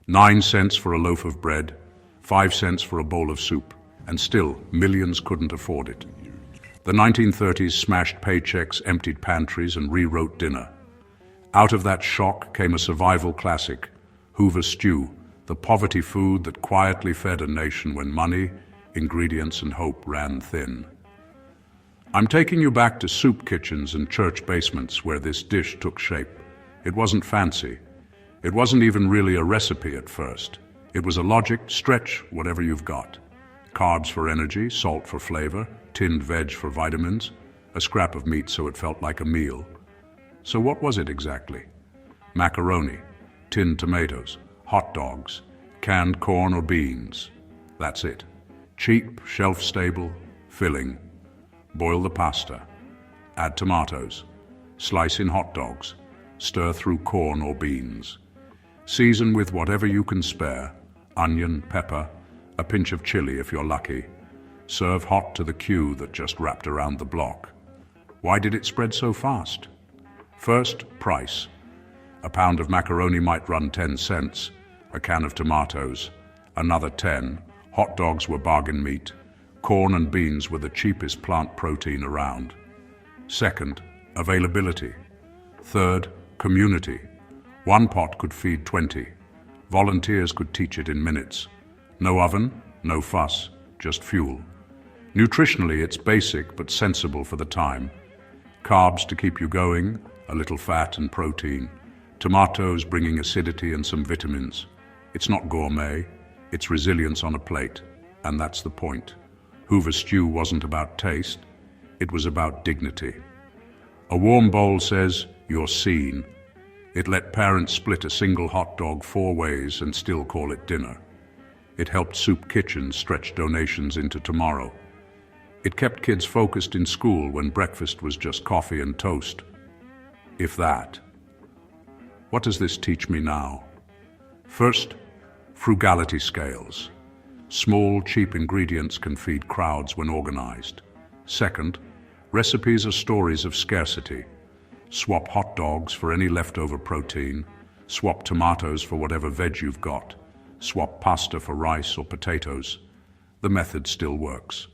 9 cents for a loaf of bread, 5 cents for a bowl of soup, and still millions couldn't afford it. The 1930s smashed paychecks, emptied pantries, and rewrote dinner. Out of that shock came a survival classic, Hoover stew, the poverty food that quietly fed a nation when money, ingredients, and hope ran thin. I'm taking you back to soup kitchens and church basements where this dish took shape. It wasn't fancy. It wasn't even really a recipe at first. It was a logic: stretch whatever you've got. Carbs for energy, salt for flavor, tinned veg for vitamins, a scrap of meat so it felt like a meal. So what was it exactly? Macaroni, tinned tomatoes, hot dogs, canned corn or beans. That's it. Cheap, shelf-stable, filling. Boil the pasta. Add tomatoes. Slice in hot dogs. Stir through corn or beans. Season with whatever you can spare: onion, pepper, a pinch of chili if you're lucky. Serve hot to the queue that just wrapped around the block. Why did it spread so fast? First, price. A pound of macaroni might run 10 cents, a can of tomatoes, another 10. Hot dogs were bargain meat. Corn and beans were the cheapest plant protein around. Second, availability. Third, community. One pot could feed 20. Volunteers could teach it in minutes. No oven, no fuss, just fuel. Nutritionally, it's basic but sensible for the time. Carbs to keep you going, a little fat and protein. Tomatoes bringing acidity and some vitamins. It's not gourmet, it's resilience on a plate, and that's the point. Hoover stew wasn't about taste, it was about dignity. A warm bowl says, "You're seen." It let parents split a single hot dog 4 ways and still call it dinner. It helped soup kitchens stretch donations into tomorrow. It kept kids focused in school when breakfast was just coffee and toast. If that. What does this teach me now? First, frugality scales. Small, cheap ingredients can feed crowds when organized. Second, recipes are stories of scarcity. Swap hot dogs for any leftover protein. Swap tomatoes for whatever veg you've got. Swap pasta for rice or potatoes. The method still works.